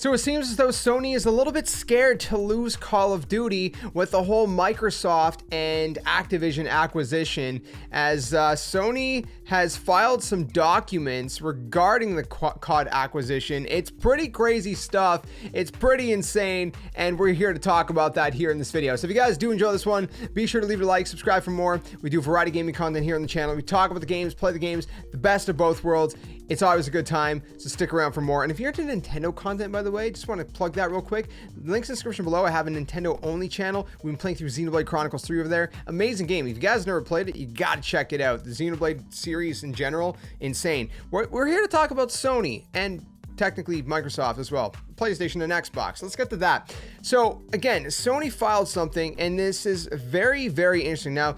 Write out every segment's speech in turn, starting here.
So it seems as though Sony is a little bit scared to lose Call of Duty with the whole Microsoft and Activision acquisition, as Sony has filed some documents regarding the COD acquisition. It's pretty crazy stuff. It's pretty insane, and we're here to talk about that here in this video. So if you guys do enjoy this one, be sure to leave a like, subscribe for more. We do variety gaming content here on the channel. We talk about the games, play the games, the best of both worlds. It's always a good time, so stick around for more. And if you're into Nintendo content, by the way, just want to plug that real quick. Links in the description below. I have a Nintendo only channel. We've been playing through Xenoblade Chronicles 3 over there. Amazing game. If you guys never played it, you got to check it out. The Xenoblade series in general, insane. We're here to talk about Sony and technically Microsoft as well, PlayStation and Xbox. Let's get to that. So again, Sony filed something, and this is very, very interesting. Now,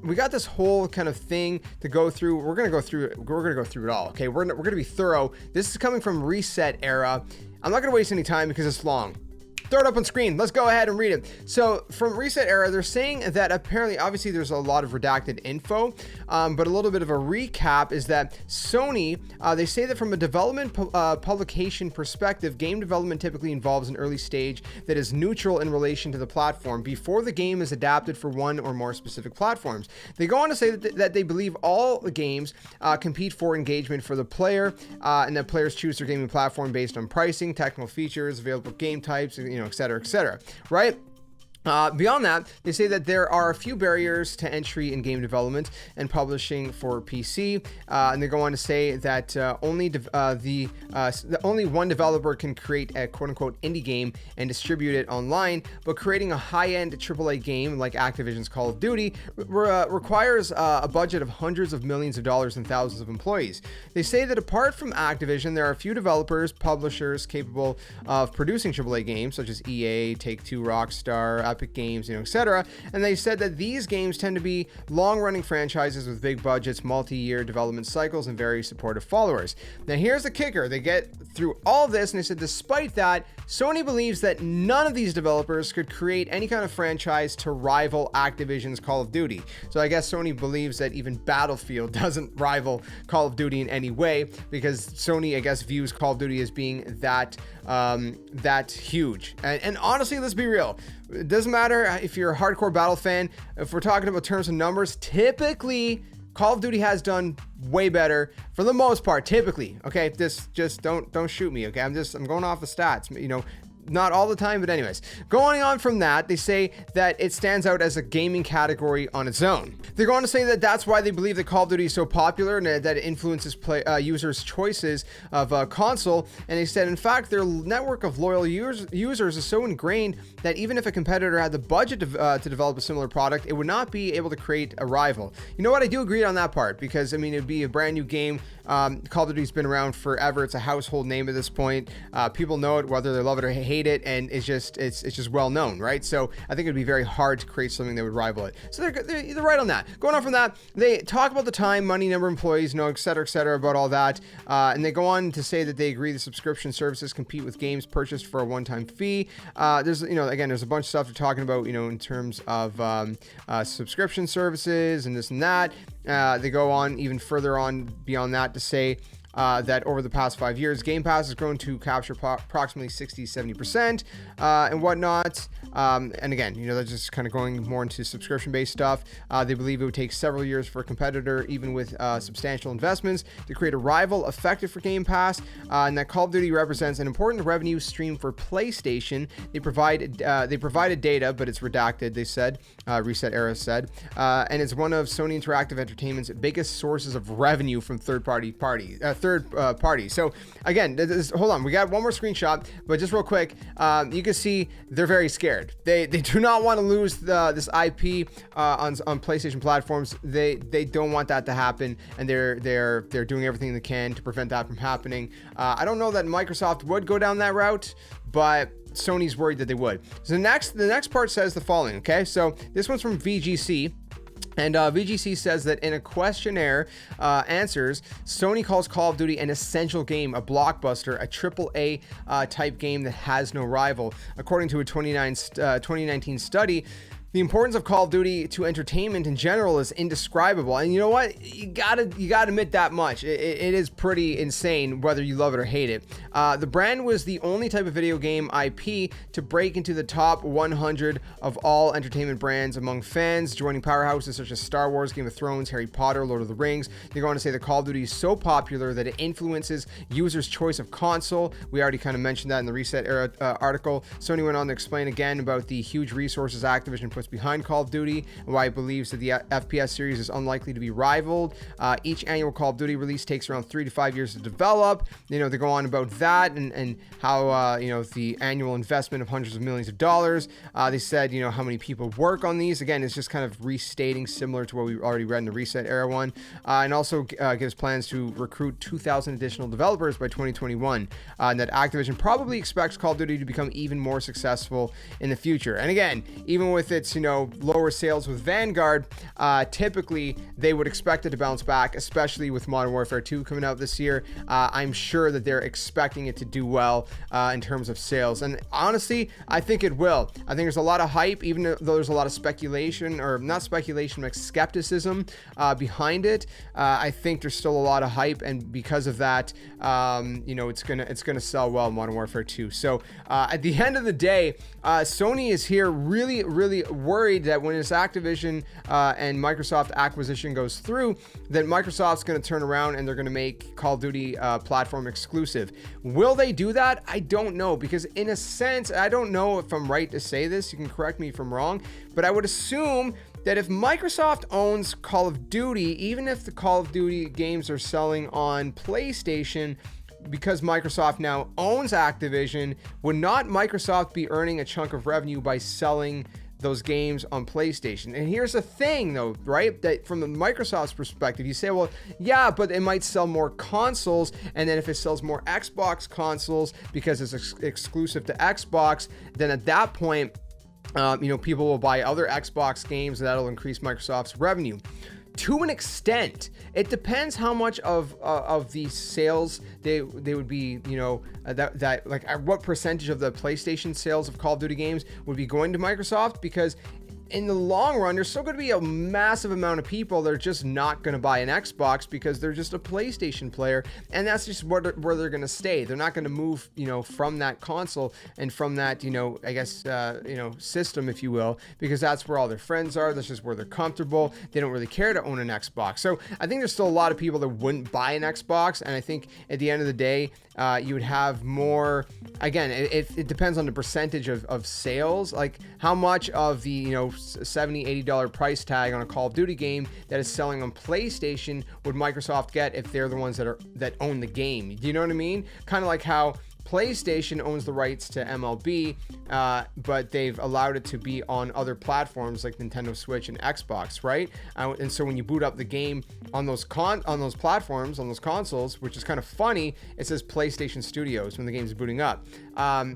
we got this whole kind of thing to go through. We're gonna go through it all. Okay, we're gonna be thorough. This is coming from Reset Era. I'm not gonna waste any time because it's long. Throw it up on screen. Let's go ahead and read it. So from Reset Era, they're saying that apparently, obviously there's a lot of redacted info, but a little bit of a recap is that Sony, they say that from a development publication perspective, game development typically involves an early stage that is neutral in relation to the platform before the game is adapted for one or more specific platforms. They go on to say that they believe all the games compete for engagement for the player, and that players choose their gaming platform based on pricing, technical features, available game types, et cetera, right? Beyond that, they say that there are a few barriers to entry in game development and publishing for PC, and they go on to say that only one developer can create a quote-unquote indie game and distribute it online, but creating a high-end AAA game like Activision's Call of Duty requires a budget of hundreds of millions of dollars and thousands of employees. They say that apart from Activision, there are a few developers, publishers capable of producing AAA games, such as EA, Take-Two, Rockstar, Epic Games, etc. And they said that these games tend to be long-running franchises with big budgets, multi-year development cycles, and very supportive followers. Now here's the kicker. They get through all this, and they said despite that, Sony believes that none of these developers could create any kind of franchise to rival Activision's Call of Duty. So I guess Sony believes that even Battlefield doesn't rival Call of Duty in any way, because Sony, I guess, views Call of Duty as being that huge. And honestly, let's be real. It doesn't matter if you're a hardcore Battle fan. If we're talking about terms and numbers, typically Call of Duty has done way better for the most part. Typically, okay. This just don't shoot me, okay. I'm going off the stats, not all the time, but anyways. Going on from that, they say that it stands out as a gaming category on its own. They're going to say that that's why they believe that Call of Duty is so popular and that it influences users' choices of console. And they said, in fact, their network of loyal users is so ingrained that even if a competitor had the budget to develop a similar product, it would not be able to create a rival. You know what? I do agree on that part, because I mean, it'd be a brand new game. Call of Duty's been around forever. It's a household name at this point. People know it, whether they love it or hate it, and it's just well known, right? So I think it'd be very hard to create something that would rival it. So they're right on that. Going on from that, they talk about the time, money, number of employees, et cetera, about all that, and they go on to say that they agree the subscription services compete with games purchased for a one-time fee. There's again, there's a bunch of stuff they're talking about, in terms of subscription services and this and that. They go on even further on beyond that to say that over the past 5 years, Game Pass has grown to capture approximately 60-70% and whatnot. And again, they're just kind of going more into subscription-based stuff. They believe it would take several years for a competitor, even with substantial investments, to create a rival effective for Game Pass, and that Call of Duty represents an important revenue stream for PlayStation. They provided data, but it's redacted, they said, Reset Era said, and it's one of Sony Interactive Entertainment's biggest sources of revenue from third party. So again, hold on, we got one more screenshot, but just real quick, you can see they're very scared. They do not want to lose this IP on PlayStation platforms. They don't want that to happen, and they're doing everything they can to prevent that from happening. I don't know that Microsoft would go down that route, but Sony's worried that they would. So the next part says the following. Okay, so this one's from VGC. And VGC says that in a questionnaire answers, Sony calls Call of Duty an essential game, a blockbuster, a AAA type game that has no rival. According to a 2019 study, The importance of Call of Duty to entertainment in general is indescribable. And you know what? You gotta admit that much. It is pretty insane whether you love it or hate it. The brand was the only type of video game IP to break into the top 100 of all entertainment brands among fans, joining powerhouses such as Star Wars, Game of Thrones, Harry Potter, Lord of the Rings. They go on to say that Call of Duty is so popular that it influences users' choice of console. We already kind of mentioned that in the Reset Era article. Sony went on to explain again about the huge resources Activision puts behind Call of Duty and why it believes that the FPS series is unlikely to be rivaled. Each annual Call of Duty release takes around 3 to 5 years to develop. They go on about that and how the annual investment of hundreds of millions of dollars. They said how many people work on these. Again, it's just kind of restating similar to what we already read in the Reset Era one, and also gives plans to recruit 2,000 additional developers by 2021. And that Activision probably expects Call of Duty to become even more successful in the future. And again, even with its lower sales with Vanguard, typically they would expect it to bounce back, especially with Modern Warfare 2 coming out this year. I'm sure that they're expecting it to do well in terms of sales, and honestly, I think it will. I think there's a lot of hype, even though there's a lot of speculation, or not speculation, like skepticism behind it. I think there's still a lot of hype, and because of that, it's gonna sell well, Modern Warfare 2. So at the end of the day, Sony is here really worried that when this Activision and Microsoft acquisition goes through, that Microsoft's going to turn around and they're going to make Call of Duty platform exclusive. Will they do that? I don't know, because in a sense, I don't know if I'm right to say this, you can correct me if I'm wrong, but I would assume that if Microsoft owns Call of Duty, even if the Call of Duty games are selling on PlayStation, because Microsoft now owns Activision, would not Microsoft be earning a chunk of revenue by selling those games on PlayStation? And here's the thing though, right? That from the Microsoft's perspective, you say, well, yeah, but it might sell more consoles. And then if it sells more Xbox consoles because it's exclusive to Xbox, then at that point, people will buy other Xbox games, and that'll increase Microsoft's revenue. To an extent, it depends how much of the sales they would be, what percentage of the PlayStation sales of Call of Duty games would be going to Microsoft, because in the long run, there's still going to be a massive amount of people that are just not going to buy an Xbox because they're just a PlayStation player, and that's just where they're going to stay. They're not going to move, from that console and from that, system, if you will, because that's where all their friends are. That's just where they're comfortable. They don't really care to own an Xbox. So I think there's still a lot of people that wouldn't buy an Xbox, and I think at the end of the day, you would have more. Again, it depends on the percentage of sales, like how much of the $70-$80 price tag on a Call of Duty game that is selling on PlayStation would Microsoft get if they're the ones that own the game. Do you know what I mean? Kind of like how PlayStation owns the rights to MLB, but they've allowed it to be on other platforms like Nintendo Switch and Xbox, right? And so when you boot up the game on those platforms, on those consoles, which is kind of funny, it says PlayStation Studios when the game's booting up.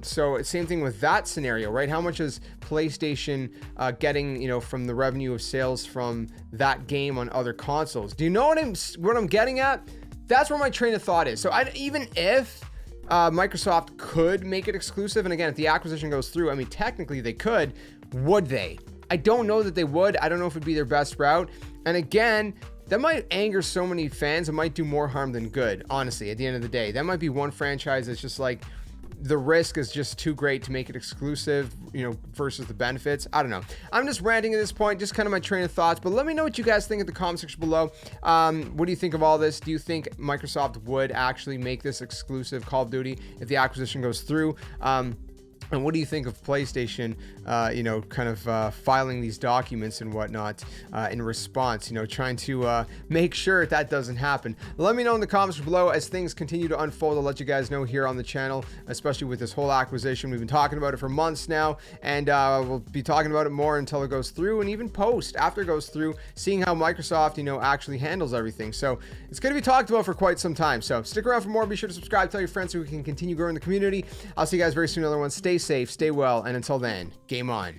So same thing with that scenario, right? How much is PlayStation getting, from the revenue of sales from that game on other consoles? Do you know what I'm getting at? That's where my train of thought is. So even if Microsoft could make it exclusive, and again, if the acquisition goes through, I mean, technically they could. Would they? I don't know that they would. I don't know if it'd be their best route. And again, that might anger so many fans. It might do more harm than good, honestly, at the end of the day. That might be one franchise that's just like, the risk is just too great to make it exclusive, versus the benefits. I don't know. I'm just ranting at this point, just kind of my train of thoughts, but let me know what you guys think in the comment section below. What do you think of all this? Do you think Microsoft would actually make this exclusive Call of Duty if the acquisition goes through? And what do you think of PlayStation, filing these documents and whatnot in response, trying to make sure that doesn't happen? Let me know in the comments below as things continue to unfold. I'll let you guys know here on the channel, especially with this whole acquisition. We've been talking about it for months now, and we'll be talking about it more until it goes through, and even after it goes through, seeing how Microsoft, actually handles everything. So it's going to be talked about for quite some time. So stick around for more. Be sure to subscribe, tell your friends so we can continue growing the community. I'll see you guys very soon. Another one. Stay safe, stay well, and until then, game on.